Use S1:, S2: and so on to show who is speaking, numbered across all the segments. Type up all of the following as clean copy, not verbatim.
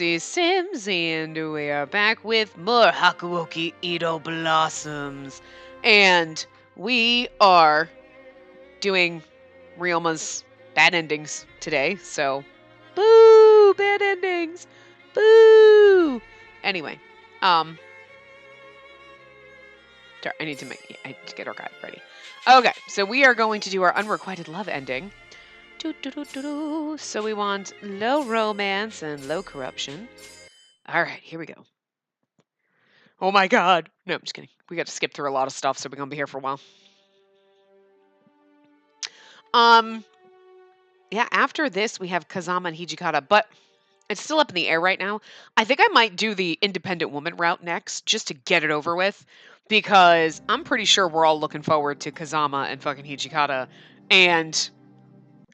S1: Spacey Sims, and we are back with more Hakuoki Edo Blossoms. And we are doing Ryoma's bad endings today, so boo! Bad endings! Boo! Anyway, sorry, I need to get our guide ready. Okay, so we are going to do our unrequited love ending. So we want low romance and low corruption. All right, here we go. Oh my god. No, I'm just kidding. We got to skip through a lot of stuff, so we're going to be here for a while. Yeah, after this, we have Kazama and Hijikata, but it's still up in the air right now. I think I might do the independent woman route next, just to get it over with, because I'm pretty sure we're all looking forward to Kazama and fucking Hijikata, and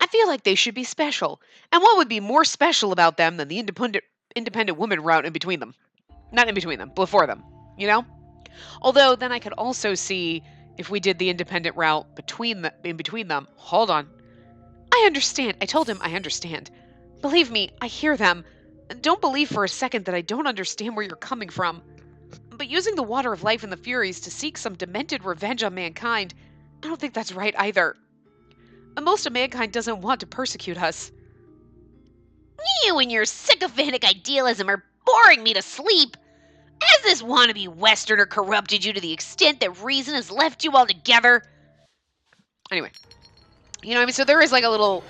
S1: I feel like they should be special. And what would be more special about them than the independent woman route in between them? Not in between them, before them, you know? Although then I could also see if we did the independent route in between them. Hold on. I understand. I told him I understand. Believe me, I hear them. Don't believe for a second that I don't understand where you're coming from. But using the water of life and the Furies to seek some demented revenge on mankind, I don't think that's right either. Most of mankind doesn't want to persecute us.
S2: You and your sycophantic idealism are boring me to sleep. Has this wannabe Westerner corrupted you to the extent that reason has left you altogether?
S1: Anyway. You know what I mean? So there is like a little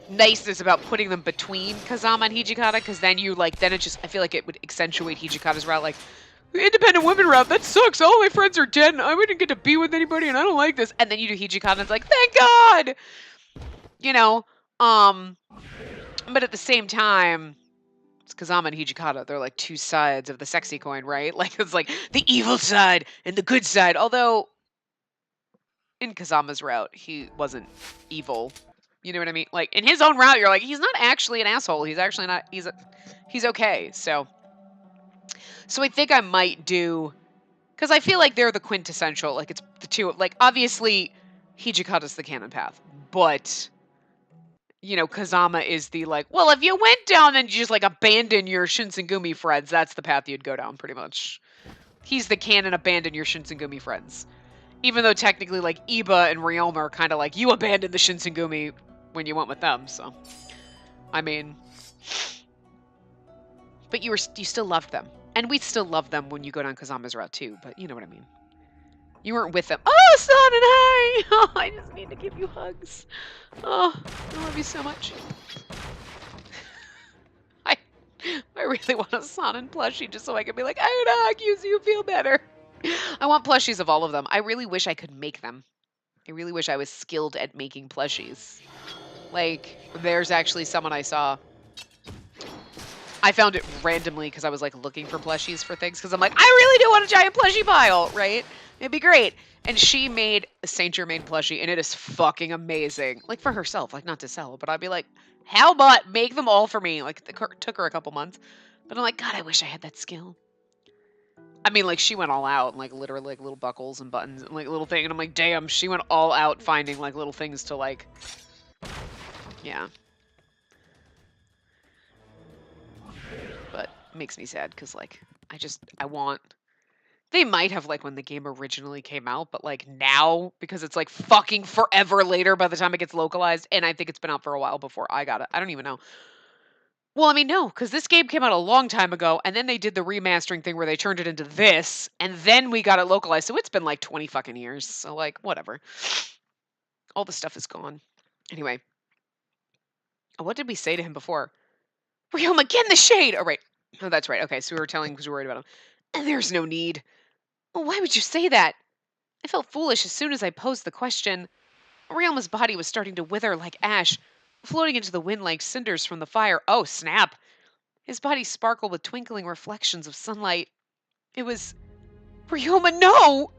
S1: niceness about putting them between Kazama and Hijikata, because then I feel like it would accentuate Hijikata's route, like, the independent women route, that sucks, all my friends are dead, and I wouldn't get to be with anybody, and I don't like this, and then you do Hijikata, and it's like, thank God! You know, but at the same time, it's Kazama and Hijikata, they're like two sides of the sexy coin, right? Like, it's like, the evil side and the good side, although, in Kazama's route, he wasn't evil. You know what I mean? Like, in his own route, you're like, he's not actually an asshole. He's actually not, he's okay. So I think I might do, because I feel like they're the quintessential, like, it's the two, like, obviously, Hijikata's the canon path, but, you know, Kazama is the, like, well, if you went down and you just, like, abandon your Shinsengumi friends, that's the path you'd go down, pretty much. He's the canon abandon your Shinsengumi friends. Even though technically, like, Iba and Ryoma are kind of like, you abandoned the Shinsengumi when you went with them, so. I mean. But you still loved them. And we still love them when you go down Kazama's route, too, but you know what I mean. You weren't with them. Oh, son and hi! Oh, I just need to give you hugs. Oh, I love you so much. I really want a Sonnen plushie just so I can be like, I would hug you so you feel better. I want plushies of all of them. I really wish I could make them. I really wish I was skilled at making plushies. Like, there's actually someone I saw. I found it randomly because I was, like, looking for plushies for things. Because I'm like, I really do want a giant plushie pile, right? It'd be great. And she made a Saint Germain plushie, and it is fucking amazing. Like, for herself, like, not to sell. But I'd be like, how about make them all for me? Like, it took her a couple months. But I'm like, God, I wish I had that skill. I mean, like, she went all out, and, like, literally, like, little buckles and buttons and, like, little thing. And I'm like, damn, she went all out finding, like, little things to, like, yeah. But it makes me sad, because, like, I want... They might have, like, when the game originally came out, but, like, now, because it's, like, fucking forever later by the time it gets localized, and I think it's been out for a while before I got it. I don't even know. Well, I mean, no, because this game came out a long time ago, and then they did the remastering thing where they turned it into this, and then we got it localized, so it's been like 20 fucking years, so, like, whatever. All the stuff is gone. Anyway. What did we say to him before? Ryoma, get in the shade! Oh, right. Oh, that's right. Okay, so we were telling because we were worried about him. And there's no need. Well, why would you say that? I felt foolish as soon as I posed the question. Ryoma's body was starting to wither like ash, floating into the wind like cinders from the fire. Oh, snap! His body sparkled with twinkling reflections of sunlight. It was... Ryoma, no!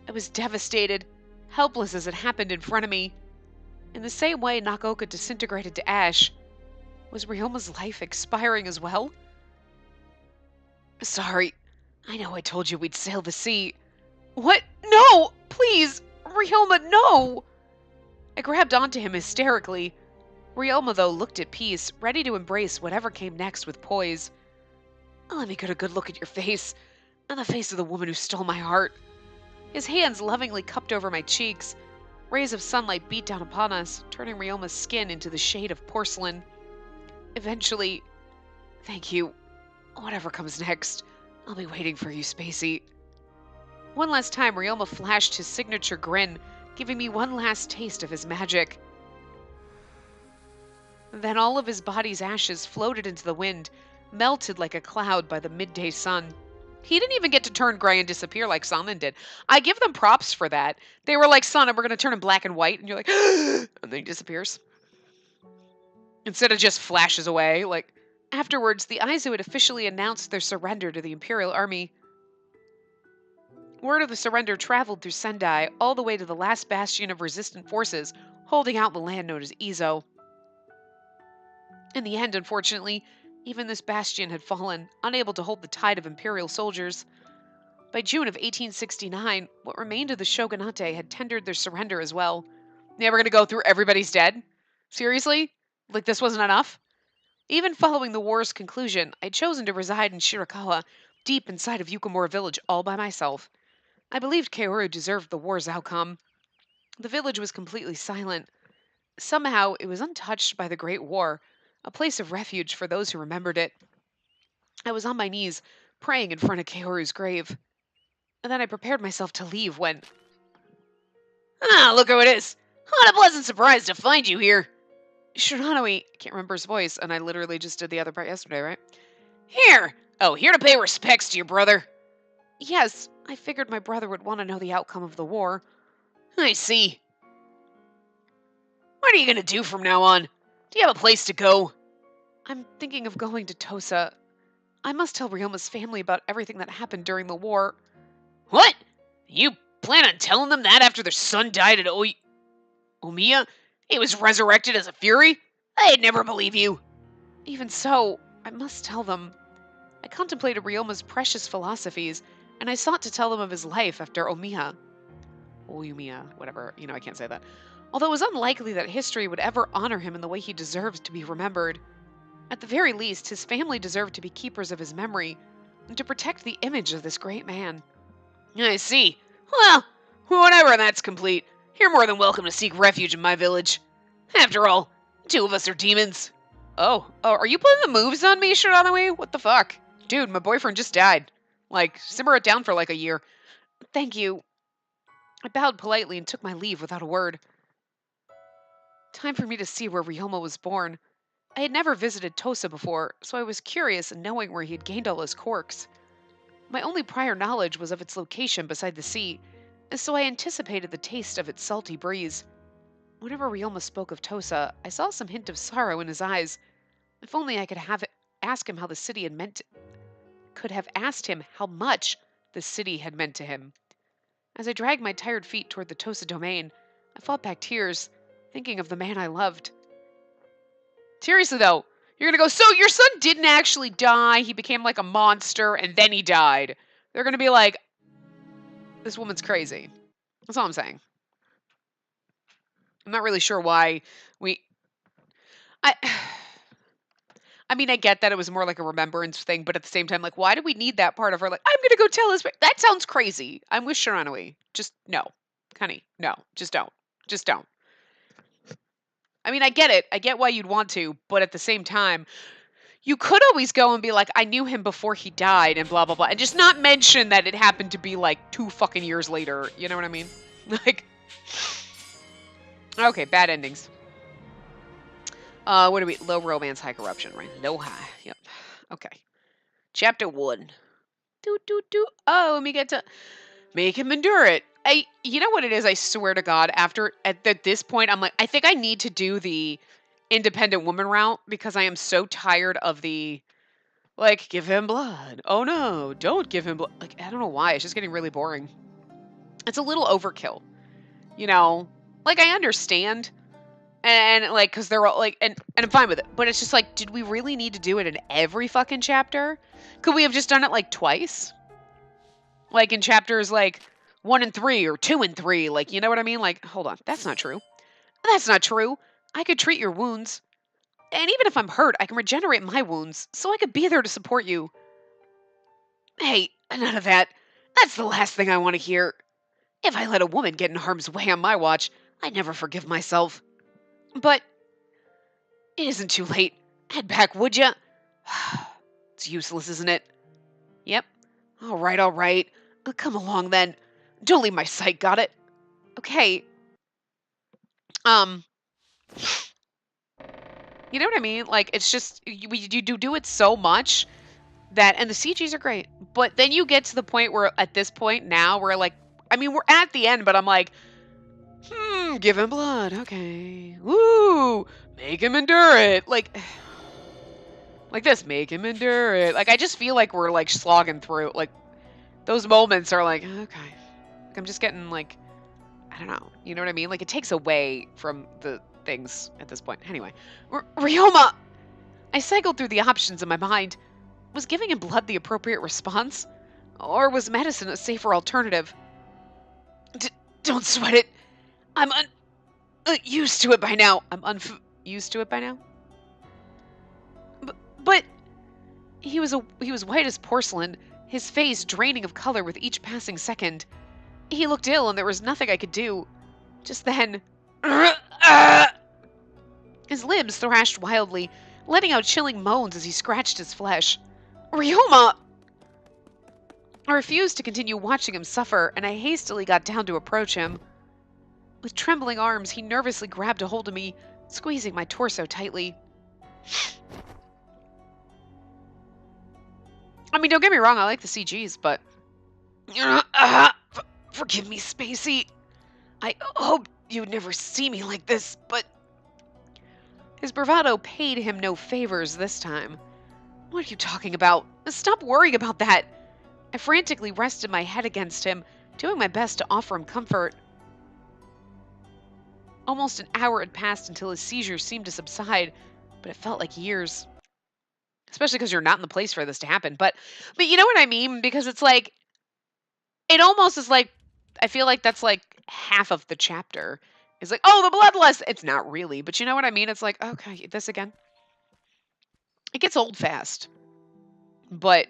S1: I was devastated, helpless as it happened in front of me. In the same way Nagoka disintegrated to ash, was Ryoma's life expiring as well? Sorry. I know I told you we'd sail the sea. What? No! Please! Ryoma, no! I grabbed onto him hysterically. Ryoma, though, looked at peace, ready to embrace whatever came next with poise. Let me get a good look at your face, and the face of the woman who stole my heart. His hands lovingly cupped over my cheeks. Rays of sunlight beat down upon us, turning Ryoma's skin into the shade of porcelain. Eventually, thank you. Whatever comes next, I'll be waiting for you, Spacey. One last time, Ryoma flashed his signature grin, giving me one last taste of his magic. Then all of his body's ashes floated into the wind, melted like a cloud by the midday sun. He didn't even get to turn gray and disappear like Sanan did. I give them props for that. They were like, Sanan, we're going to turn him black and white. And you're like, and then he disappears. Instead of just flashes away. Like, afterwards, the Aizu had officially announced their surrender to the Imperial Army. Word of the surrender traveled through Sendai all the way to the last bastion of resistant forces holding out the land known as Izo. In the end, unfortunately, even this bastion had fallen, unable to hold the tide of Imperial soldiers. By June of 1869, what remained of the shogunate had tendered their surrender as well. Never going to go through everybody's dead? Seriously? Like this wasn't enough? Even following the war's conclusion, I'd chosen to reside in Shirakawa, deep inside of Yukamura village all by myself. I believed Kaoru deserved the war's outcome. The village was completely silent. Somehow, it was untouched by the Great War, a place of refuge for those who remembered it. I was on my knees, praying in front of Kaoru's grave. And then I prepared myself to leave when...
S2: Ah, look who it is! What a pleasant surprise to find you here!
S1: Shiranui, I can't remember his voice, and I literally just did the other part yesterday, right?
S2: Here! Oh, here to pay respects to your brother.
S1: Yes, I figured my brother would want to know the outcome of the war.
S2: I see. What are you gonna do from now on? Do you have a place to go?
S1: I'm thinking of going to Tosa. I must tell Ryoma's family about everything that happened during the war.
S2: What? You plan on telling them that after their son died at Omiya? He was resurrected as a fury? I'd never believe you.
S1: Even so, I must tell them. I contemplated Ryoma's precious philosophies, and I sought to tell them of his life after Omiya. Whatever, I can't say that. Although it was unlikely that history would ever honor him in the way he deserves to be remembered. At the very least, his family deserved to be keepers of his memory, and to protect the image of this great man.
S2: I see. Well, whenever that's complete, you're more than welcome to seek refuge in my village. After all, 2 of us are demons.
S1: Oh, are you putting the moves on me, Shiranui? What the fuck? Dude, my boyfriend just died. Like, simmer it down for like a year. Thank you. I bowed politely and took my leave without a word. Time for me to see where Ryoma was born. I had never visited Tosa before, so I was curious in knowing where he had gained all his quirks. My only prior knowledge was of its location beside the sea, and so I anticipated the taste of its salty breeze. Whenever Ryoma spoke of Tosa, I saw some hint of sorrow in his eyes. If only I could ask him how the city had could have asked him how much the city had meant to him. As I dragged my tired feet toward the Tosa domain, I fought back tears, thinking of the man I loved. Seriously though, you're gonna go, so your son didn't actually die, he became like a monster, and then he died. They're gonna be like, this woman's crazy. That's all I'm saying. I'm not really sure why I mean, I get that it was more like a remembrance thing, but at the same time, like, why do we need that part of her? Like, I'm gonna go tell his... That sounds crazy. I'm with Shiranui. Just, no. Honey, no. Just don't. Just don't. I mean, I get it. I get why you'd want to, but at the same time, you could always go and be like, I knew him before he died and blah, blah, blah. And just not mention that it happened to be like 2 fucking years later. You know what I mean? Like, okay, bad endings. What are we? Low romance, high corruption, right? Low high. Yep. Okay. Chapter 1. Oh, let me get to make him endure it. You know what it is? I swear to God, at this point, I'm like, I think I need to do the independent woman route because I am so tired of the, like, give him blood. Oh no, don't give him blood. Like, I don't know why. It's just getting really boring. It's a little overkill. Like, I understand. And like, cause they're all like, and I'm fine with it, but it's just like, did we really need to do it in every fucking chapter? Could we have just done it like twice? Like in chapters like 1 and 3 or 2 and 3, like, you know what I mean? Like, hold on, that's not true. That's not true. I could treat your wounds. And even if I'm hurt, I can regenerate my wounds, so I could be there to support you. Hey, none of that. That's the last thing I want to hear. If I let a woman get in harm's way on my watch, I'd never forgive myself. But it isn't too late. Head back, would ya? It's useless, isn't it? Yep. All right, all right. Come along then. Don't leave my sight, got it? Okay. Um, you know what I mean? Like, it's just, you do it so much that, and the CGs are great, but then you get to the point where, at this point now, we're like, I mean, we're at the end, but I'm like, give him blood, okay. Woo! Make him endure it. Like this, make him endure it. Like, I just feel like we're, like, slogging through, like, those moments are like, okay. Like, I'm just getting, like, I don't know. You know what I mean? Like, it takes away from the things at this point. Anyway, Ryoma! I cycled through the options in my mind. Was giving him blood the appropriate response? Or was medicine a safer alternative? Don't sweat it. I'm used to it by now. Used to it by now? But he was white as porcelain, his face draining of color with each passing second. He looked ill and there was nothing I could do. Just then, his limbs thrashed wildly, letting out chilling moans as he scratched his flesh. Ryoma! I refused to continue watching him suffer, and I hastily got down to approach him. With trembling arms, he nervously grabbed a hold of me, squeezing my torso tightly. I mean, don't get me wrong, I like the CGs, but... forgive me, Spacey. I hoped you'd never see me like this, but... His bravado paid him no favors this time. What are you talking about? Stop worrying about that. I frantically rested my head against him, doing my best to offer him comfort. Almost an hour had passed until his seizures seemed to subside, but it felt like years. Especially because you're not in the place for this to happen. But you know what I mean? Because it's like, it almost is like, I feel like that's like half of the chapter. It's like, oh, the bloodlust. It's not really, but you know what I mean? It's like, okay, this again. It gets old fast. But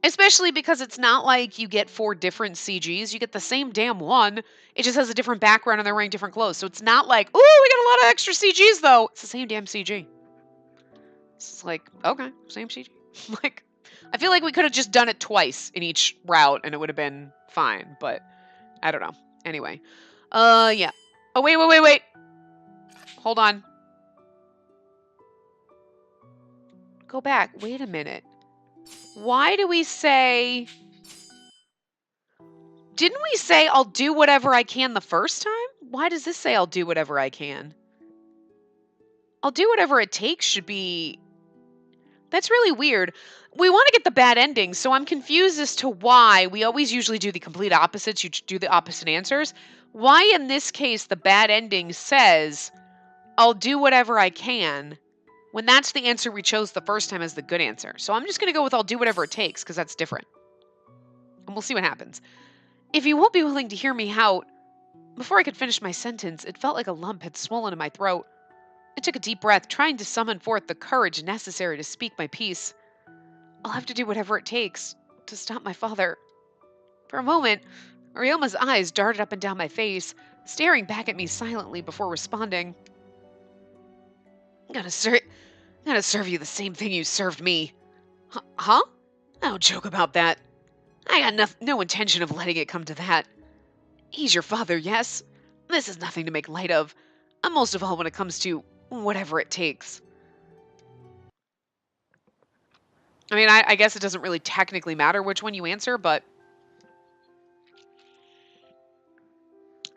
S1: especially because it's not like you get 4 different CGs. You get the same damn one. It just has a different background and they're wearing different clothes. So it's not like, ooh, we got a lot of extra CGs though. It's the same damn CG. It's like, okay, same CG. Like, I feel like we could have just done it twice in each route and it would have been fine. But I don't know. Anyway. Yeah. Oh, wait. Hold on. Go back. Wait a minute. Why do we say... Didn't we say I'll do whatever I can the first time? Why does this say I'll do whatever I can? I'll do whatever it takes should be... That's really weird. We want to get the bad ending, so I'm confused as to why we always usually do the complete opposites. You do the opposite answers. Why in this case the bad ending says, I'll do whatever I can, when that's the answer we chose the first time as the good answer. So I'm just going to go with I'll do whatever it takes, because that's different. And we'll see what happens. If you won't be willing to hear me out... Before I could finish my sentence, it felt like a lump had swollen in my throat. I took a deep breath, trying to summon forth the courage necessary to speak my piece. I'll have to do whatever it takes to stop my father. For a moment, Ryoma's eyes darted up and down my face, staring back at me silently before responding. I'm gonna serve you the same thing you served me. Huh? No joke about that. I got no intention of letting it come to that. He's your father, yes? This is nothing to make light of. Most of all when it comes to whatever it takes. I mean, I guess it doesn't really technically matter which one you answer, but...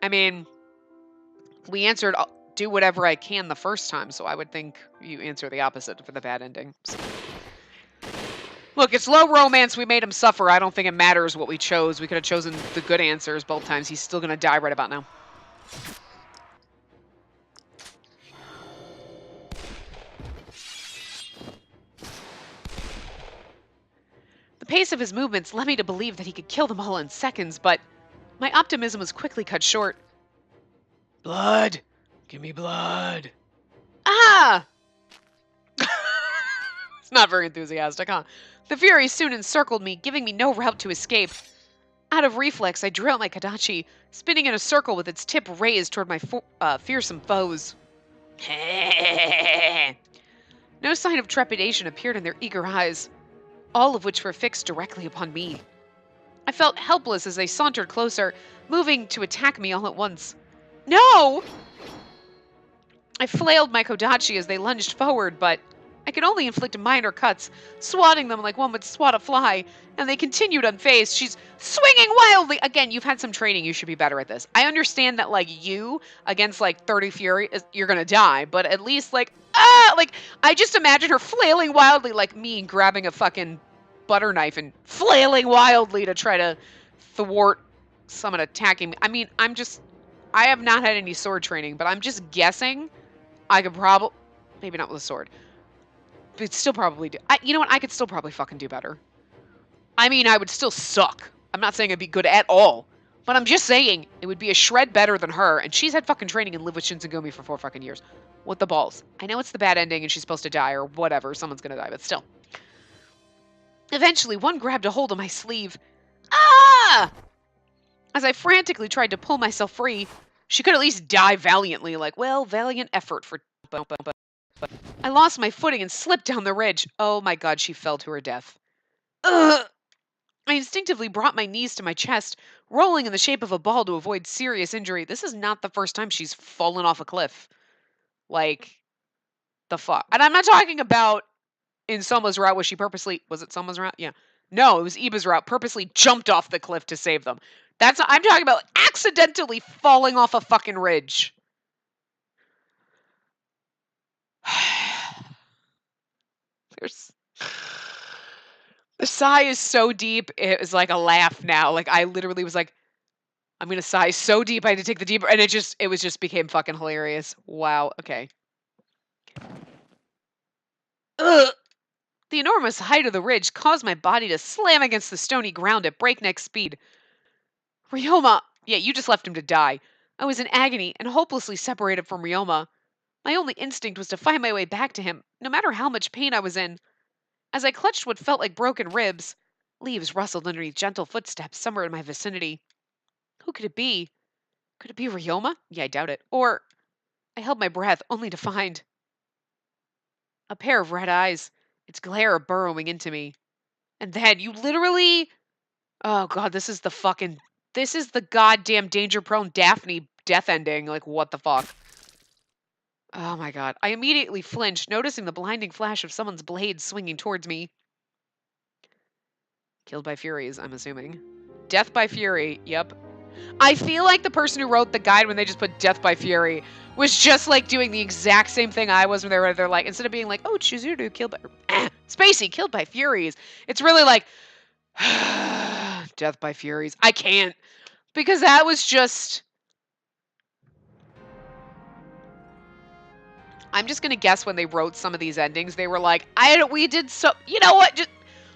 S1: I mean, we answered do whatever I can the first time, so I would think you answer the opposite for the bad ending. So. Look, it's low romance. We made him suffer. I don't think it matters what we chose. We could have chosen the good answers both times. He's still going to die right about now. The pace of his movements led me to believe that he could kill them all in seconds, but my optimism was quickly cut short. Blood! Give me blood! Ah! It's not very enthusiastic, huh? The Fury soon encircled me, giving me no route to escape. Out of reflex, I drew out my Kadachi, spinning in a circle with its tip raised toward my fearsome foes. No sign of trepidation appeared in their eager eyes, all of which were fixed directly upon me. I felt helpless as they sauntered closer, moving to attack me all at once. No! I flailed my Kodachi as they lunged forward, but I could only inflict minor cuts, swatting them like one would swat a fly, and they continued unfazed. She's swinging wildly! Again, you've had some training. You should be better at this. I understand that, like, you, against, like, 30 Fury, you're gonna die, but at least, like, I just imagine her flailing wildly like me, grabbing a fucking butter knife and flailing wildly to try to thwart someone attacking me. I mean, I have not had any sword training, but I'm just guessing I could probably, maybe not with a sword, but still probably do. You know what? I could still probably fucking do better. I mean, I would still suck. I'm not saying I'd be good at all, but I'm just saying it would be a shred better than her, and she's had fucking training and lived with Shinsengumi for 4 fucking years. What the balls? I know it's the bad ending and she's supposed to die or whatever. Someone's gonna die, but still. Eventually, one grabbed a hold of my sleeve. Ah! As I frantically tried to pull myself free, she could at least die valiantly, like, well, valiant effort for... I lost my footing and slipped down the ridge. Oh my god, she fell to her death. Ugh! I instinctively brought my knees to my chest, rolling in the shape of a ball to avoid serious injury. This is not the first time she's fallen off a cliff. Like, the fuck? And I'm not talking about in Soma's route, was she purposely... Was it Soma's route? Yeah. No, it was Iba's route. Purposely jumped off the cliff to save them. I'm talking about accidentally falling off a fucking ridge. The sigh is so deep, it was like a laugh now. Like, I literally was like, I'm gonna sigh so deep, I had to take the deeper, and it just became fucking hilarious. Wow, okay. Ugh! The enormous height of the ridge caused my body to slam against the stony ground at breakneck speed. Ryoma! Yeah, you just left him to die. I was in agony and hopelessly separated from Ryoma. My only instinct was to find my way back to him, no matter how much pain I was in. As I clutched what felt like broken ribs, leaves rustled underneath gentle footsteps somewhere in my vicinity. Who could it be? Could it be Ryoma? Yeah, I doubt it. Or I held my breath only to find a pair of red eyes, its glare burrowing into me. And then you literally... Oh god, this is the goddamn danger-prone Daphne death ending. Like, what the fuck? Oh my god. I immediately flinched, noticing the blinding flash of someone's blade swinging towards me. Killed by Furies, I'm assuming. Death by Fury, yep. I feel like the person who wrote the guide when they just put Death by Fury was just like doing the exact same thing I was when they're like, instead of being like, oh, Chizuru killed by... Spacey killed by Furies. It's really like... Death by Furies. I can't. Because that was just... I'm just gonna guess when they wrote some of these endings, they were like, we did so... You know what? Just...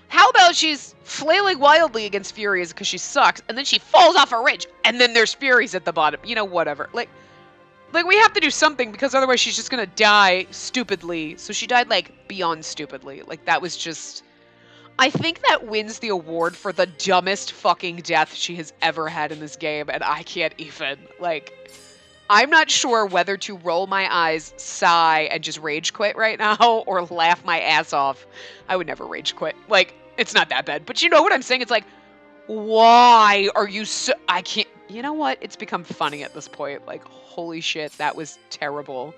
S1: How about she's flailing wildly against Furies because she sucks, and then she falls off a ridge, and then there's Furies at the bottom. You know, whatever. Like we have to do something, because otherwise she's just gonna die stupidly. So she died, like, beyond stupidly. Like, that was just... I think that wins the award for the dumbest fucking death she has ever had in this game, and I can't even. Like, I'm not sure whether to roll my eyes, sigh, and just rage quit right now, or laugh my ass off. I would never rage quit. Like, it's not that bad. But you know what I'm saying? It's like, why are you so... I can't... You know what? It's become funny at this point. Like, holy shit, that was terrible.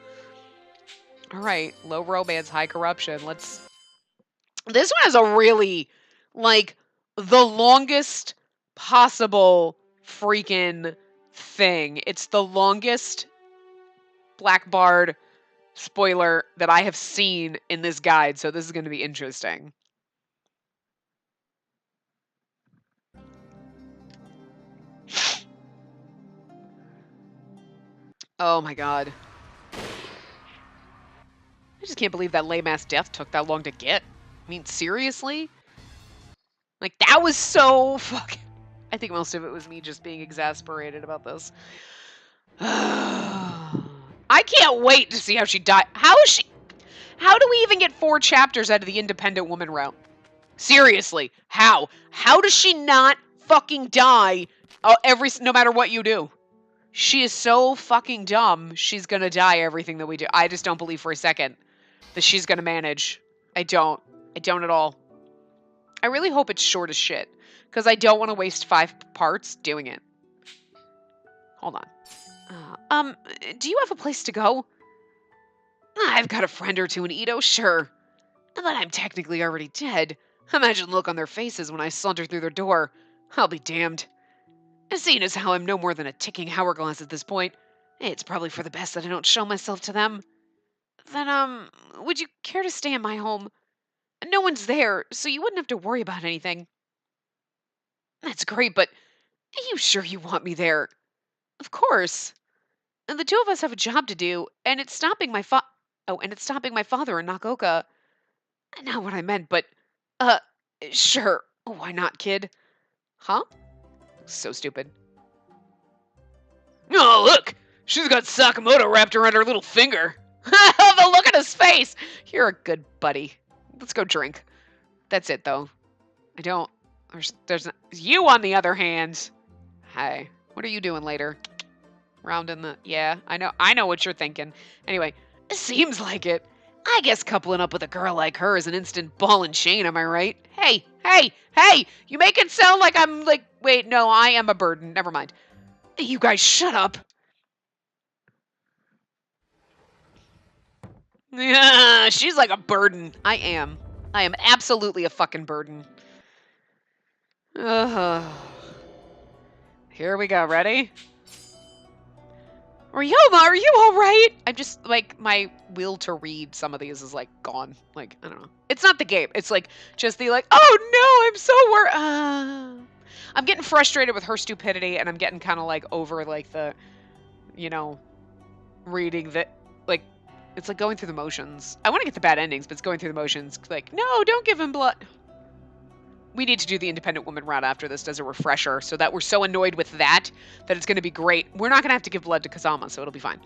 S1: Alright, low romance, high corruption. Let's... This one is a really, like, the longest possible freaking thing. It's the longest black barred spoiler that I have seen in this guide, so this is going to be interesting. Oh my god. I just can't believe that lame-ass death took that long to get. I mean, seriously? Like, that was so fucking... I think most of it was me just being exasperated about this. I I can't wait to see how she died. How do we even get 4 chapters out of the independent woman route? Seriously, how? How does she not fucking die no matter what you do? She is so fucking dumb. She's gonna die everything that we do. I just don't believe for a second that she's gonna manage. I don't. I don't at all. I really hope it's short as shit, because I don't want to waste 5 parts doing it. Hold on. Do you have a place to go? I've got a friend or two in Edo, sure. But I'm technically already dead. Imagine the look on their faces when I saunter through their door. I'll be damned. Seeing as how I'm no more than a ticking hourglass at this point, it's probably for the best that I don't show myself to them. Then, would you care to stay in my home? No one's there, so you wouldn't have to worry about anything. That's great, but are you sure you want me there? Of course. And the two of us have a job to do, and it's stopping my father in Nagoka. Not what I meant, but, uh, sure. Why not, kid? Huh? So stupid. Oh, look! She's got Sakamoto wrapped around her little finger. The look on his face! You're a good buddy. Let's go drink. That's it, though. I don't... There's you, on the other hand. Hi. What are you doing later? Rounding the... Yeah, I know what you're thinking. Anyway, seems like it. I guess coupling up with a girl like her is an instant ball and chain, am I right? Hey! You make it sound like I'm like... Wait, no, I am a burden. Never mind. You guys shut up. Yeah, she's like a burden. I am absolutely a fucking burden. Here we go. Ready? Ryoma, are you alright? I'm just, like, my will to read some of these is, like, gone. Like, I don't know. It's not the game. It's, like, just the, like, oh, no, I'm so worried. I'm getting frustrated with her stupidity, and I'm getting kind of, like, over, like, the, you know, reading the, like, it's, like, going through the motions. I want to get the bad endings, but it's going through the motions. Like, no, don't give him blood. We need to do the independent woman route after this as a refresher, so that we're so annoyed with that it's going to be great. We're not going to have to give blood to Kazama, so it'll be fine.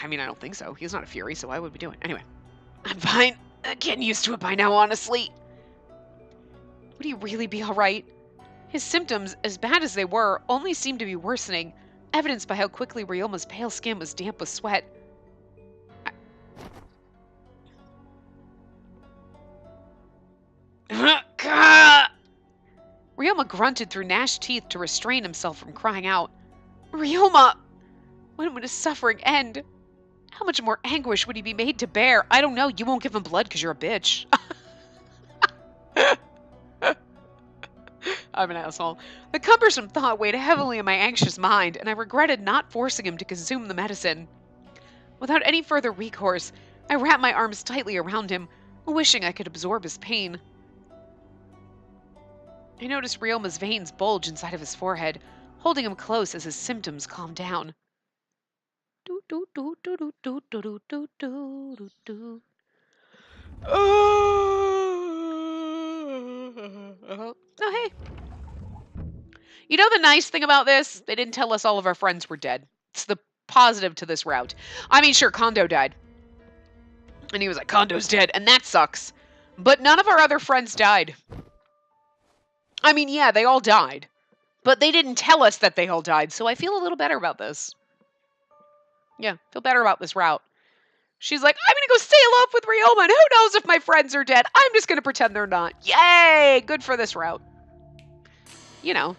S1: I mean, I don't think so. He's not a Fury, so why would we do it? Anyway. I'm fine. Getting used to it by now, honestly. Would he really be alright? His symptoms, as bad as they were, only seemed to be worsening, evidenced by how quickly Ryoma's pale skin was damp with sweat. Ryoma grunted through gnashed teeth to restrain himself from crying out. Ryoma! When would his suffering end? How much more anguish would he be made to bear? I don't know. You won't give him blood because you're a bitch. I'm an asshole. The cumbersome thought weighed heavily on my anxious mind, and I regretted not forcing him to consume the medicine. Without any further recourse, I wrapped my arms tightly around him, wishing I could absorb his pain. I noticed Ryoma's veins bulge inside of his forehead, holding him close as his symptoms calmed down. Oh, hey. You know the nice thing about this? They didn't tell us all of our friends were dead. It's the positive to this route. I mean, sure, Kondo died. And he was like, Kondo's dead, and that sucks. But none of our other friends died. I mean, yeah, they all died. But they didn't tell us that they all died, so I feel a little better about this. Yeah, feel better about this route. She's like, I'm gonna go sail off with Ryoma, and who knows if my friends are dead? I'm just gonna pretend they're not. Yay! Good for this route. You know,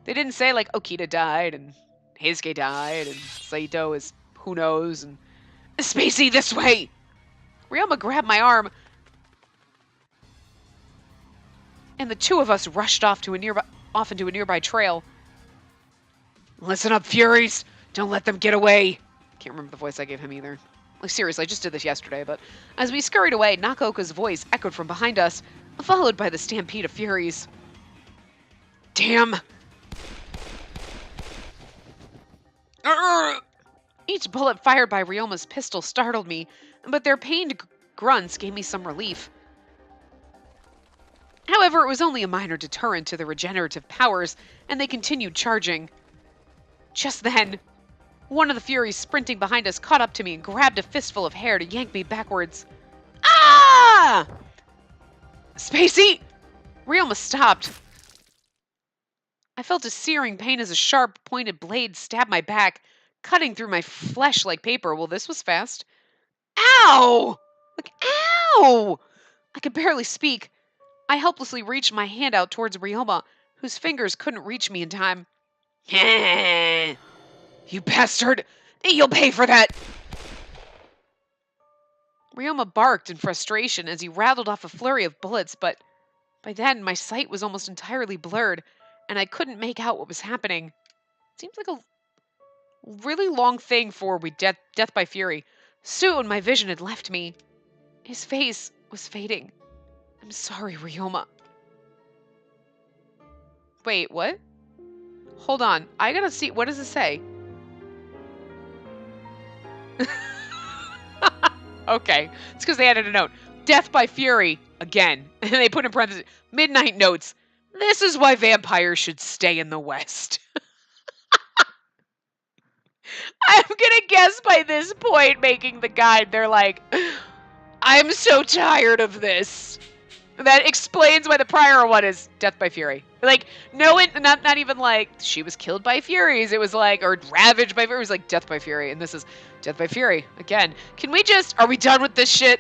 S1: they didn't say, like, Okita died, and Heisuke died, and Saito is who knows, and... Spacey, this way! Ryoma grabbed my arm, and the two of us rushed off into a nearby trail. Listen up, Furies! Don't let them get away! Can't remember the voice I gave him either. Like, seriously, I just did this yesterday, but... As we scurried away, Nakoka's voice echoed from behind us, followed by the stampede of Furies. Damn! Each bullet fired by Ryoma's pistol startled me, but their pained grunts gave me some relief. However, it was only a minor deterrent to the regenerative powers, and they continued charging. Just then, One of the Furies sprinting behind us caught up to me and grabbed a fistful of hair to yank me backwards. Ah! Spacey! Ryoma stopped. I felt a searing pain as a sharp, pointed blade stabbed my back, cutting through my flesh like paper. Well, this was fast. Ow! Like, ow! I could barely speak. I helplessly reached my hand out towards Ryoma, whose fingers couldn't reach me in time. You bastard! You'll pay for that! Ryoma barked in frustration as he rattled off a flurry of bullets, but by then my sight was almost entirely blurred, and I couldn't make out what was happening. Seems like a really long thing for death by Fury. Soon my vision had left me. His face was fading. I'm sorry, Ryoma. Wait, what? Hold on. I gotta see. What does it say? Okay. It's because they added a note. Death by Fury. Again. And they put in parentheses. Midnight notes. This is why vampires should stay in the West. I'm gonna guess by this point, making the guide, they're like, I'm so tired of this. That explains why the prior one is Death by Fury. Like, no, not even like she was killed by Furies. It was like, or ravaged by Fury. It was like Death by Fury. And this is Death by Fury. Again, can we just, are we done with this shit?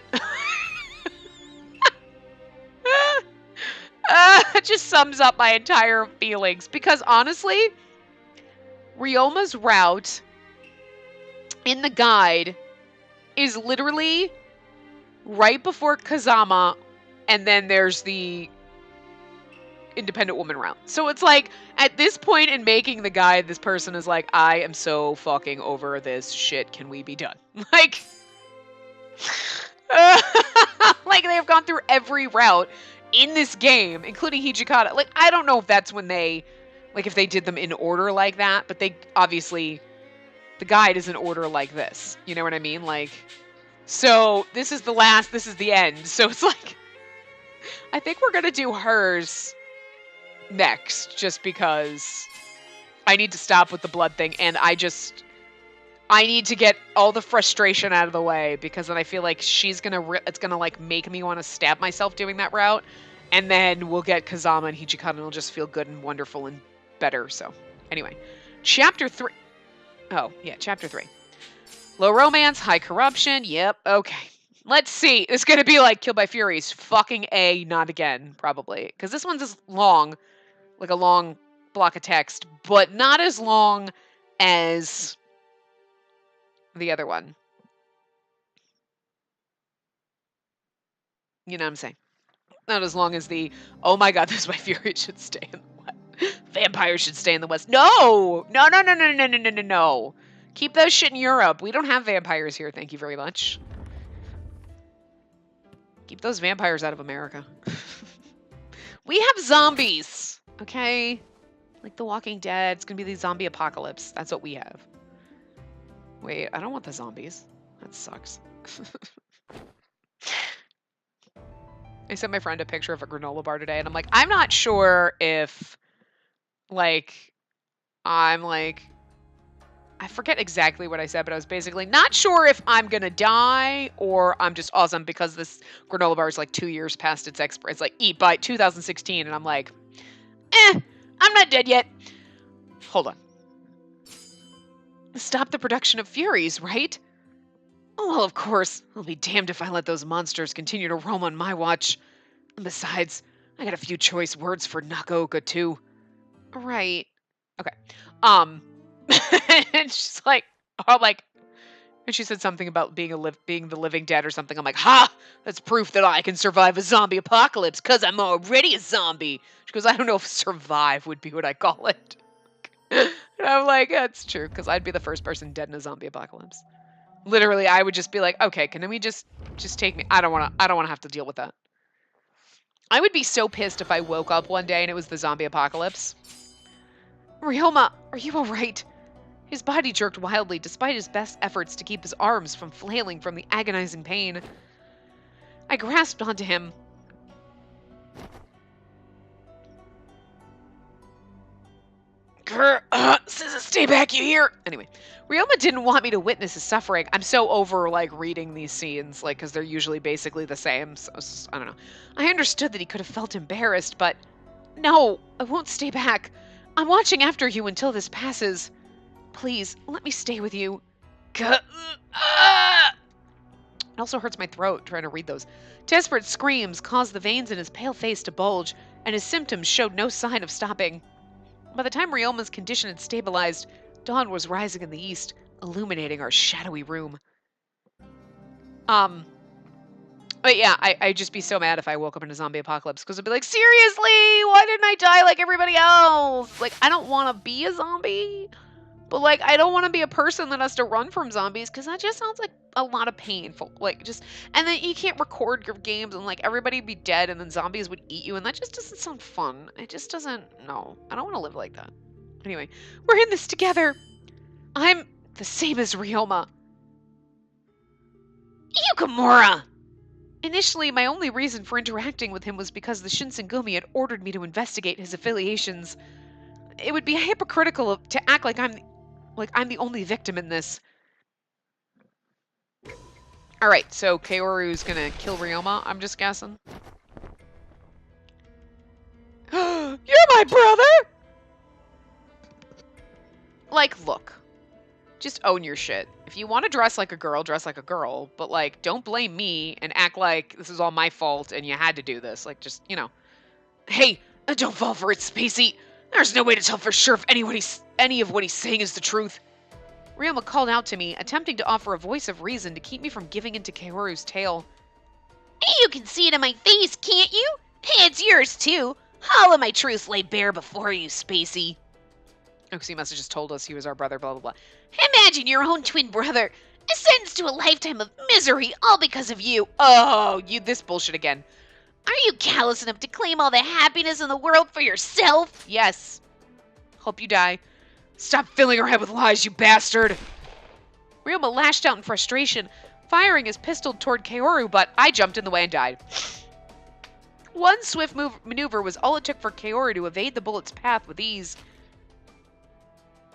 S1: It just sums up my entire feelings. Because honestly, Ryoma's route in the guide is literally right before Kazama, and then there's the independent woman route. So it's like, at this point in making the guide, this person is like, I am so fucking over this shit. Can we be done? Like, like they have gone through every route in this game, including Hijikata. Like, I don't know if that's when they, like, if they did them in order like that, but they obviously, the guide is in order like this. You know what I mean? Like, so this is the last, this is the end. So it's like, I think we're going to do hers next, just because I need to stop with the blood thing, and I need to get all the frustration out of the way, because then I feel like she's going to, it's going to like make me want to stab myself doing that route, and then we'll get Kazama and Hijikata, and it'll just feel good and wonderful and better. So anyway, chapter 3. Oh, yeah, chapter 3. Low romance, high corruption. Yep, okay. Let's see. It's going to be like Kill by Furies. Fucking A, not again, probably. Because this one's as long, like a long block of text, but not as long as the other one. You know what I'm saying? Not as long as the, oh my god, this by Fury should stay in the West. Vampires should stay in the West. No! No, no, no, no, no, no, no, no, no. Keep those shit in Europe. We don't have vampires here, thank you very much. Keep those vampires out of America. We have zombies, okay? Like The Walking Dead. It's gonna be the zombie apocalypse. That's what we have. Wait, I don't want the zombies. That sucks. I sent my friend a picture of a granola bar today, and I'm like, I'm not sure if, like, I'm like, I forget exactly what I said, but I was basically not sure if I'm gonna die or I'm just awesome because this granola bar is like 2 years past its expire. It's like eat by 2016, and I'm like, I'm not dead yet. Hold on. Stop the production of Furies, right? Oh, well, of course. I'll be damned if I let those monsters continue to roam on my watch. And besides, I got a few choice words for Nakaoka, too. Right. Okay. And she's like, I'm like, and she said something about being the living dead or something. I'm like, ha! That's proof that I can survive a zombie apocalypse, because I'm already a zombie. She goes, I don't know if survive would be what I call it. And I'm like, that's true, because I'd be the first person dead in a zombie apocalypse. Literally, I would just be like, okay, can we just take me? I don't want to have to deal with that. I would be so pissed if I woke up one day and it was the zombie apocalypse. Ryoma, are you all right? His body jerked wildly despite his best efforts to keep his arms from flailing from the agonizing pain. I grasped onto him. Scissors Stay back, you hear? Anyway, Ryoma didn't want me to witness his suffering. I'm so over, like, reading these scenes, like, because they're usually basically the same, so I don't know. I understood that he could have felt embarrassed, but no, I won't stay back. I'm watching after you until this passes. Please, let me stay with you. It also hurts my throat trying to read those. Desperate screams caused the veins in his pale face to bulge, and his symptoms showed no sign of stopping. By the time Ryoma's condition had stabilized, dawn was rising in the east, illuminating our shadowy room. But yeah, I'd just be so mad if I woke up in a zombie apocalypse, because I'd be like, seriously, why didn't I die like everybody else? Like, I don't want to be a zombie, but like, I don't want to be a person that has to run from zombies, because that just sounds like a lot of painful. Like, just, and then you can't record your games, and like, everybody would be dead, and then zombies would eat you, and that just doesn't sound fun. It just doesn't, no, I don't want to live like that. Anyway, we're in this together. I'm the same as Ryoma.
S2: Yukimura!
S1: Initially, my only reason for interacting with him was because the Shinsengumi had ordered me to investigate his affiliations. It would be hypocritical to act like I'm the only victim in this. Alright, so Kaoru's gonna kill Ryoma, I'm just guessing. You're my brother! Like, look. Just own your shit. If you want to dress like a girl, dress like a girl. But, like, don't blame me and act like this is all my fault and you had to do this. Like, just, you know. Hey, don't fall for it, Spacey. There's no way to tell for sure if any of what he's saying is the truth. Ryoma called out to me, attempting to offer a voice of reason to keep me from giving in to Kaoru's tale.
S2: You can see it in my face, can't you? It's yours, too. All of my truths lay bare before you, Spacey.
S1: Oh, because he must have just told us he was our brother, blah, blah, blah.
S2: Imagine your own twin brother, sentenced to a lifetime of misery all because of you.
S1: Oh, this bullshit again.
S2: Are you callous enough to claim all the happiness in the world for yourself?
S1: Yes. Hope you die. Stop filling her head with lies, you bastard! Ryoma lashed out in frustration, firing his pistol toward Kaoru, but I jumped in the way and died. One swift maneuver was all it took for Kaoru to evade the bullet's path with ease.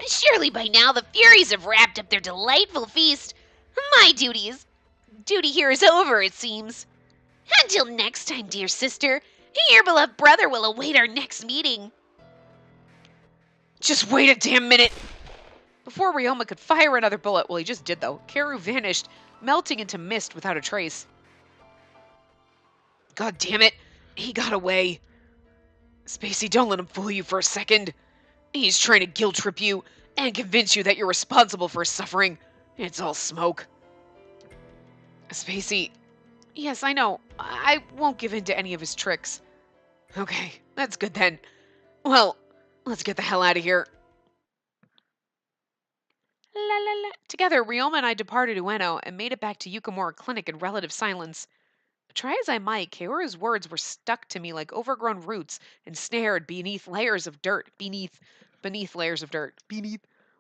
S2: Surely by now the Furies have wrapped up their delightful feast. My duty here is over, it seems. Until next time, dear sister, your beloved brother will await our next meeting.
S1: Just wait a damn minute! Before Ryoma could fire another bullet, well, he just did though, Kaoru vanished, melting into mist without a trace. God damn it, he got away. Spacey, don't let him fool you for a second. He's trying to guilt trip you and convince you that you're responsible for his suffering. It's all smoke. Spacey, yes, I know. I won't give in to any of his tricks. Okay, that's good then. Well, let's get the hell out of here. La la la. Together, Ryoma and I departed Ueno and made it back to Yukimura Clinic in relative silence. Try as I might, Kaoru's words were stuck to me like overgrown roots and snared beneath layers of dirt. Beneath layers of dirt.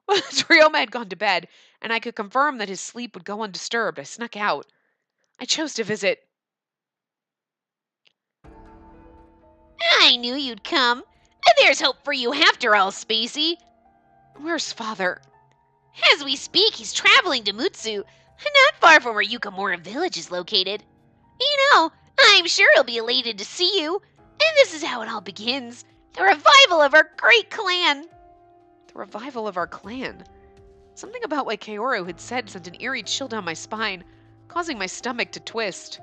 S1: Once Ryoma had gone to bed, and I could confirm that his sleep would go undisturbed, I snuck out. I chose to visit.
S2: I knew you'd come. There's hope for you after all, Spacey.
S1: Where's father?
S2: As we speak, he's traveling to Mutsu, not far from where Yukimura Village is located. You know, I'm sure he'll be elated to see you. And this is how it all begins. The revival of our great clan.
S1: The revival of our clan. Something about what Kaoru had said sent an eerie chill down my spine, causing my stomach to twist.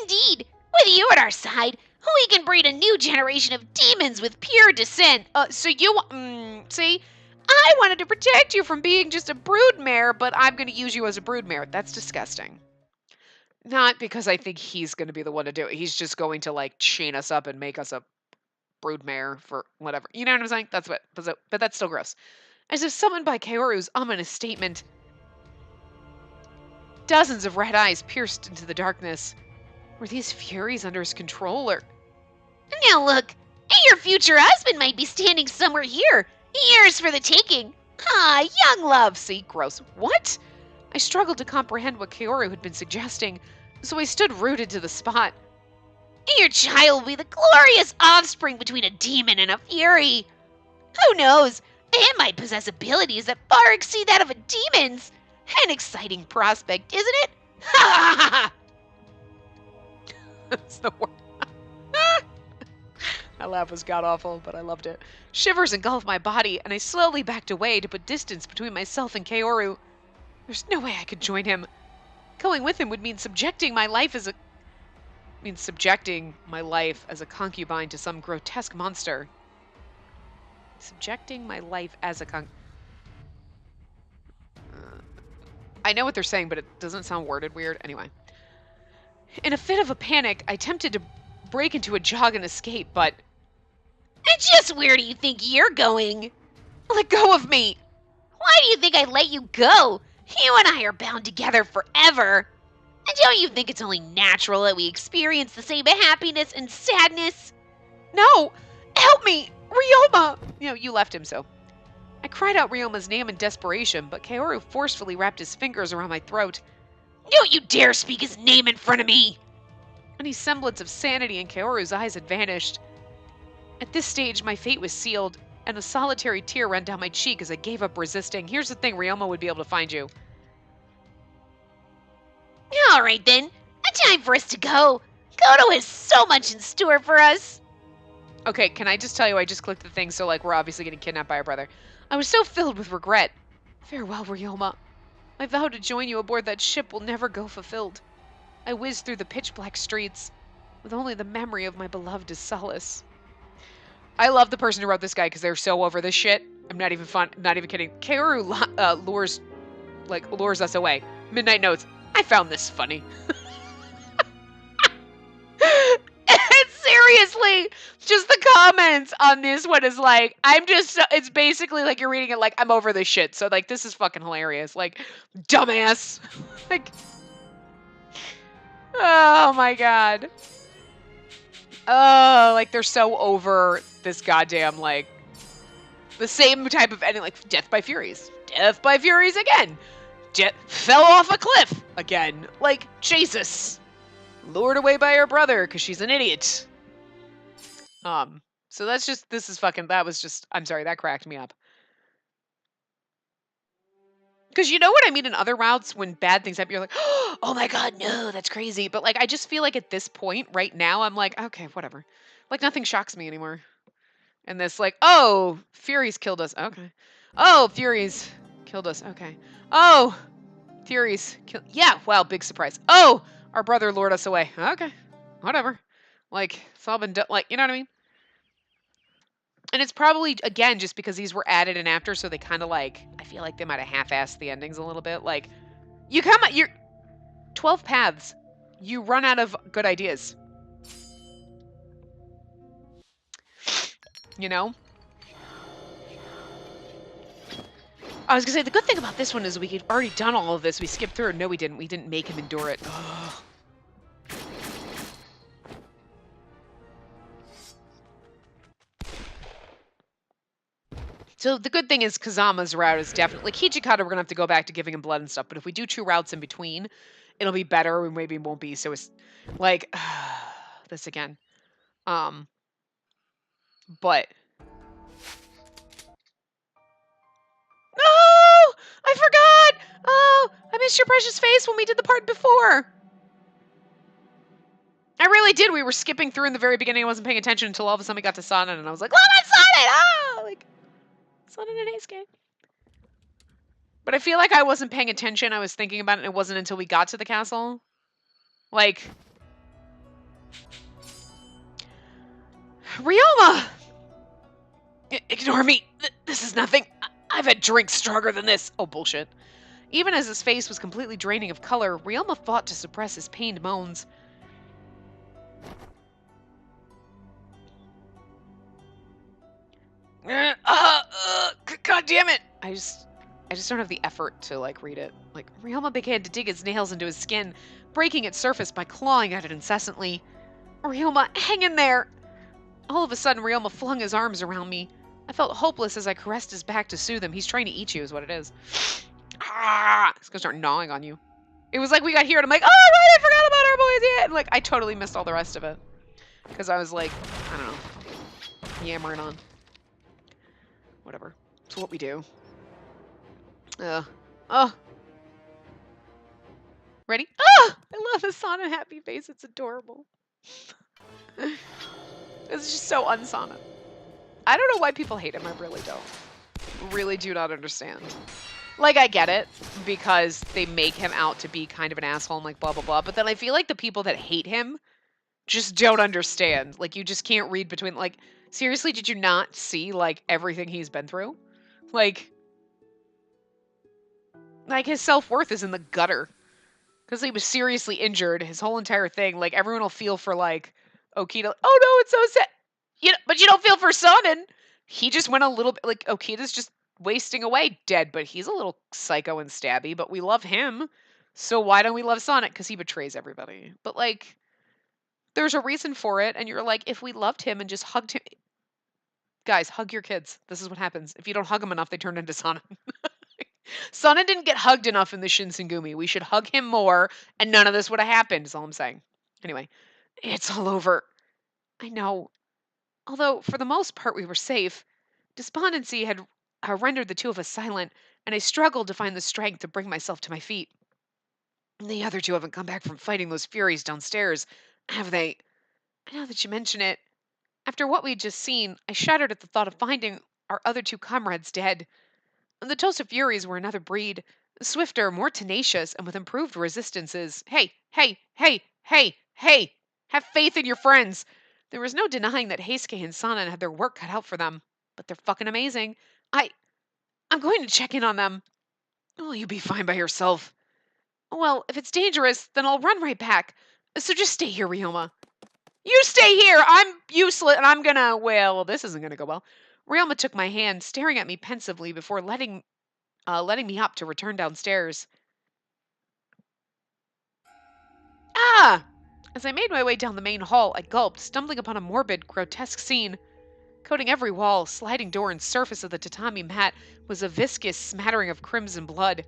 S2: Indeed, with you at our side, we can breed a new generation of demons with pure descent.
S1: See? I wanted to protect you from being just a broodmare, but I'm going to use you as a broodmare. That's disgusting. Not because I think he's going to be the one to do it. He's just going to, like, chain us up and make us a broodmare for whatever. You know what I'm saying? But that's still gross. As if summoned by Kaoru's ominous statement. Dozens of red eyes pierced into the darkness. Were these furies under his control, or...
S2: Now look, your future husband might be standing somewhere here. Yours for the taking. Ah, young love.
S1: See, gross. What? I struggled to comprehend what Kaoru had been suggesting, so I stood rooted to the spot.
S2: Your child will be the glorious offspring between a demon and a fury. Who knows? and might possess abilities that far exceed that of a demon's. An exciting prospect, isn't it? Ha ha ha ha!
S1: That's the word. That laugh was god-awful, but I loved it. Shivers engulfed my body, and I slowly backed away to put distance between myself and Kaoru. There's no way I could join him. Going with him would mean subjecting my life as a concubine to some grotesque monster. Subjecting my life as a I know what they're saying, but it doesn't sound worded weird. Anyway. In a fit of a panic, I attempted to break into a jog and escape, but...
S2: And just where do you think you're going?
S1: Let go of me!
S2: Why do you think I'd let you go? You and I are bound together forever. And don't you think it's only natural that we experience the same happiness and sadness?
S1: No! Help me! Ryoma! You left him, so... I cried out Ryoma's name in desperation, but Kaoru forcefully wrapped his fingers around my throat.
S2: Don't you dare speak his name in front of me!
S1: Any semblance of sanity in Kaoru's eyes had vanished. At this stage, my fate was sealed, and a solitary tear ran down my cheek as I gave up resisting. Here's the thing, Ryoma would be able to find you.
S2: All right then, time for us to go. Koto has so much in store for us.
S1: Okay, can I just tell you, I just clicked the thing, so like we're obviously getting kidnapped by our brother. I was so filled with regret. Farewell, Ryoma. My vow to join you aboard that ship will never go fulfilled. I whizzed through the pitch-black streets, with only the memory of my beloved as solace. I love the person who wrote this guy because they're so over this shit. I'm not even kidding. Kaoru lures us away. Midnight notes. I found this funny. And seriously, just the comments on this one is like, it's basically like you're reading it like, I'm over this shit. So like, this is fucking hilarious. Like, dumbass. Like, oh my god. Oh, like they're so over this goddamn, like, the same type of ending, like Death by Furies. Death by Furies again. Fell off a cliff again. Like, Jesus. Lured away by her brother because she's an idiot. So that's just, I'm sorry, that cracked me up. Because you know what I mean in other routes when bad things happen, you're like, oh my god, no, that's crazy. But like, I just feel like at this point right now, I'm like, okay, whatever. Like nothing shocks me anymore. And this like, oh, Furies killed us. Okay. Oh, Furies killed us. Okay. Oh, Furies killed. Yeah, wow, big surprise. Oh, our brother lured us away. Okay. Whatever. Like, it's all been done. Like, you know what I mean? And it's probably, again, just because these were added in after, so they kind of like, I feel like they might have half-assed the endings a little bit. Like, you're 12 paths. You run out of good ideas. You know? I was gonna say, the good thing about this one is we had already done all of this. We skipped through. No, we didn't. We didn't make him endure it. Ugh. So the good thing is Kazama's route is definitely... Like, Hijikata, we're going to have to go back to giving him blood and stuff. But if we do 2 routes in between, it'll be better and maybe it won't be. So it's like... this again. But... No! I forgot! Oh, I missed your precious face when we did the part before. I really did. We were skipping through in the very beginning. I wasn't paying attention until all of a sudden we got to Sonnet, and I was like, look at Sonnet! Oh! Like... Sonnet and Ace. But I feel like I wasn't paying attention. I was thinking about it. And it wasn't until we got to the castle. Like, Ryoma! Ignore me. This is nothing. I've had drinks stronger than this. Oh, bullshit. Even as his face was completely draining of color, Ryoma fought to suppress his pained moans. God damn it! I just don't have the effort to like read it. Like, Ryoma began to dig his nails into his skin, breaking its surface by clawing at it incessantly. Ryoma, hang in there! All of a sudden, Ryoma flung his arms around me. I felt hopeless as I caressed his back to soothe him. He's trying to eat you, is what it is. Ah! He's gonna start gnawing on you. It was like we got here, and I'm like, oh, right, I forgot about our boys yet! And like, I totally missed all the rest of it. Because I was like, I don't know, yammering on. Whatever. It's what we do. Oh. Ready? Ah! I love the Sana happy face. It's adorable. It's just so unsana. I don't know why people hate him. I really don't. Really do not understand. Like, I get it, because they make him out to be kind of an asshole and like blah, blah, blah. But then I feel like the people that hate him just don't understand. Like, you just can't read between, like, seriously, did you not see, like, everything he's been through? Like his self-worth is in the gutter. Because he was seriously injured, his whole entire thing. Like, everyone will feel for, like, Okita. Oh, no, it's so sad. But you don't feel for Sonnen. He just went a little bit, like, Okita's just wasting away dead, but he's a little psycho and stabby, but we love him. So why don't we love Sonic? Because he betrays everybody. But, like, there's a reason for it, and you're like, if we loved him and just hugged him. Guys, hug your kids. This is what happens. If you don't hug them enough, they turn into Sonic. Sana didn't get hugged enough in the Shinsengumi. We should hug him more, and none of this would have happened, is all I'm saying. Anyway, it's all over. I know. Although, for the most part, we were safe. Despondency had rendered the two of us silent, and I struggled to find the strength to bring myself to my feet. The other two haven't come back from fighting those furies downstairs, have they? Now that you mention it, after what we'd just seen, I shuddered at the thought of finding our other two comrades dead. The Tosa Furies were another breed, swifter, more tenacious, and with improved resistances. Hey, hey, hey, hey, hey! Have faith in your friends! There was no denying that Heisuke and Sana had their work cut out for them. But they're fucking amazing. I'm going to check in on them. Oh, you'll be fine by yourself. Well, if it's dangerous, then I'll run right back. So just stay here, Ryoma. You stay here! I'm useless, and I'm gonna... Well, this isn't gonna go well. Ryoma took my hand, staring at me pensively before letting me up to return downstairs. Ah! As I made my way down the main hall, I gulped, stumbling upon a morbid, grotesque scene. Coating every wall, sliding door, and surface of the tatami mat was a viscous smattering of crimson blood.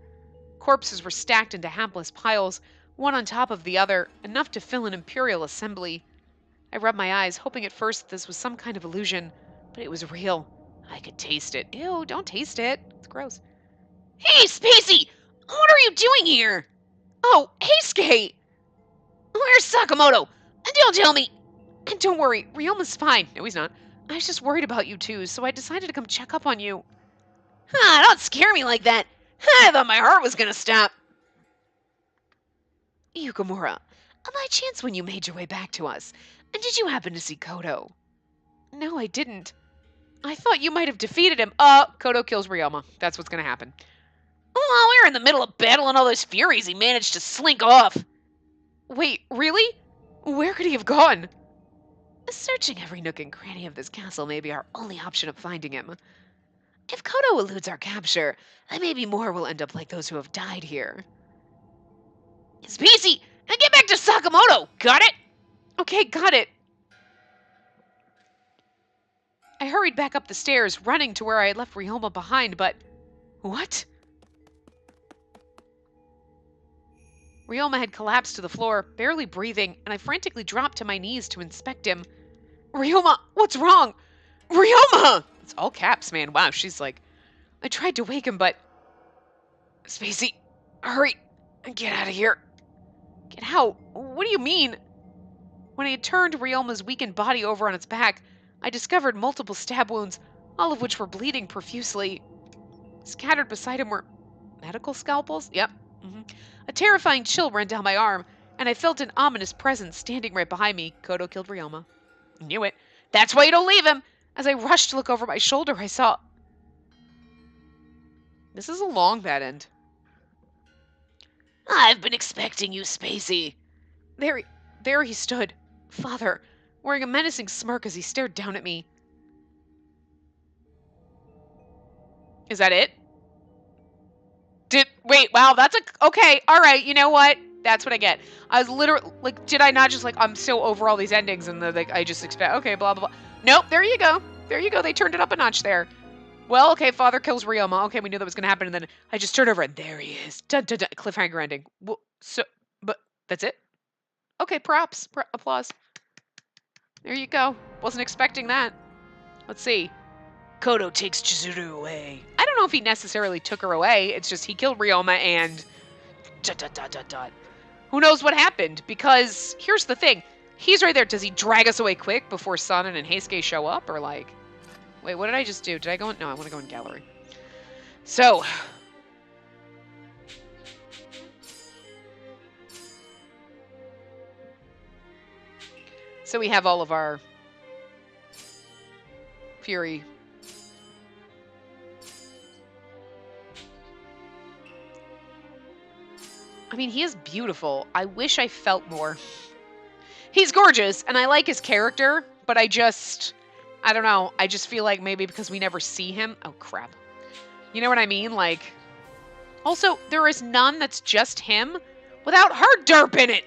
S1: Corpses were stacked into hapless piles, one on top of the other, enough to fill an imperial assembly. I rubbed my eyes, hoping at first that this was some kind of illusion, but it was real. I could taste it. Ew, don't taste it. It's gross. Hey, Spacey! What are you doing here? Oh, hey, Skate! Where's Sakamoto? And don't tell me. And don't worry, Ryoma's fine. No, he's not. I was just worried about you two, so I decided to come check up on you. Don't scare me like that. I thought my heart was gonna stop. Yukamura, by chance when you made your way back to us, and did you happen to see Kodo? No, I didn't. I thought you might have defeated him. Kodo kills Ryoma. That's what's gonna happen. While we were in the middle of battling all those furies, he managed to slink off. Wait, really? Where could he have gone? Searching every nook and cranny of this castle may be our only option of finding him. If Kodo eludes our capture, then maybe more will end up like those who have died here. Spacey, and get back to Sakamoto! Got it? Okay, got it. I hurried back up the stairs, running to where I had left Ryoma behind, but... What? Ryoma had collapsed to the floor, barely breathing, and I frantically dropped to my knees to inspect him. Ryoma, what's wrong? Ryoma! It's all caps, man. Wow, she's like... I tried to wake him, but... Spacey, hurry and get out of here. Get out? What do you mean? When I had turned Ryoma's weakened body over on its back, I discovered multiple stab wounds, all of which were bleeding profusely. Scattered beside him were medical scalpels? Yep. A terrifying chill ran down my arm, and I felt an ominous presence standing right behind me. Kodo killed Ryoma. Knew it. That's why you don't leave him! As I rushed to look over my shoulder, I saw... This is a long bad end. I've been expecting you, Spacey. There he stood, father, wearing a menacing smirk as he stared down at me. Is that it? Wait, wow, okay, alright, you know what? That's what I get. I was literally, like, did I not just, like, I'm so over all these endings and I just expect, okay, blah, blah, blah. Nope, there you go. There you go, they turned it up a notch there. Well, okay, father kills Ryoma. Okay, we knew that was gonna happen, and then I just turned over and there he is. Dun, dun, dun, cliffhanger ending. Well, but that's it? Okay, props. Applause. There you go. Wasn't expecting that. Let's see. Kodo takes Chizuru away. I don't know if he necessarily took her away. It's just he killed Ryoma and... Dot, dot, dot, dot, dot. Who knows what happened? Because here's the thing. He's right there. Does he drag us away quick before Sanan and Heisuke show up? Or like... Wait, what did I just do? Did I go in? No, I want to go in gallery. So... So we have all of our... Fury... I mean, he is beautiful. I wish I felt more. He's gorgeous, and I like his character, but I don't know. I just feel like maybe because we never see him. Oh, crap. You know what I mean? Like, also, there is none that's just him without her derp in it.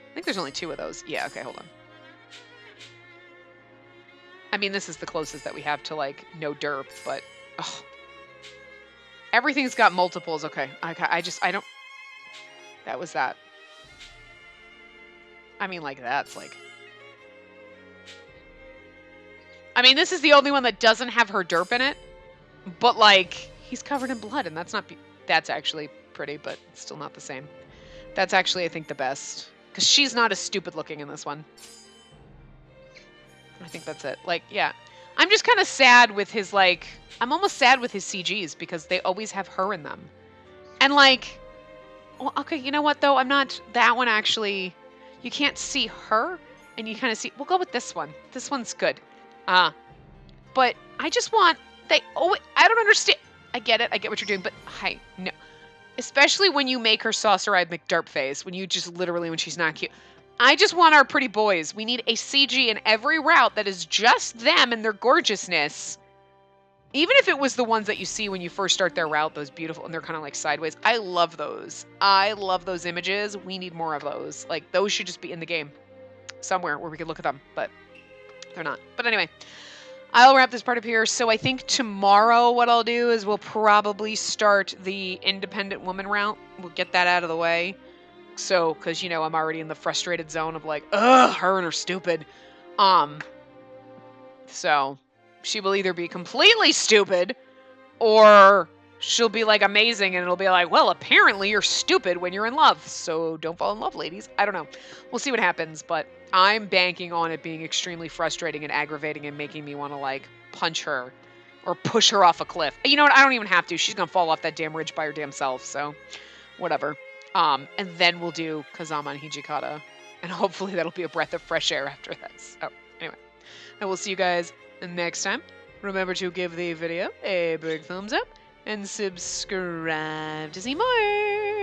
S1: I think there's only 2 of those. Yeah, okay, hold on. I mean, this is the closest that we have to, like, no derp, but... Ugh. Everything's got multiples. Okay. I don't... That was that. I mean, like, that's, like... I mean, this is the only one that doesn't have her derp in it. But, like, he's covered in blood, and that's not... That's actually pretty, but it's still not the same. That's actually, I think, the best. Because she's not as stupid looking in this one. I think that's it. Like, yeah. I'm just kind of sad with his, like... I'm almost sad with his CGs because they always have her in them. And, like... Well, okay, you know what, though? I'm not... That one, actually... You can't see her, and you kind of see... We'll go with this one. This one's good. But I just want... I don't understand... I get it. I get what you're doing, but... Hi. No. Especially when you make her saucer-eyed McDerp face. When you just literally... When she's not cute. I just want our pretty boys. We need a CG in every route that is just them and their gorgeousness. Even if it was the ones that you see when you first start their route, those beautiful, and they're kind of like sideways. I love those. I love those images. We need more of those. Like, those should just be in the game somewhere where we could look at them, but they're not. But anyway, I'll wrap this part up here. So I think tomorrow what I'll do is we'll probably start the independent woman route. We'll get that out of the way. So, because, you know, I'm already in the frustrated zone of like, ugh, her and her stupid. So... She will either be completely stupid, or she'll be, like, amazing, and it'll be like, well, apparently you're stupid when you're in love, so don't fall in love, ladies. I don't know. We'll see what happens, but I'm banking on it being extremely frustrating and aggravating and making me want to, like, punch her or push her off a cliff. You know what? I don't even have to. She's going to fall off that damn ridge by her damn self, so whatever. And then we'll do Kazama and Hijikata, and hopefully that'll be a breath of fresh air after this. So, anyway. I will see you guys next time. Remember to give the video a big thumbs up and subscribe to see more.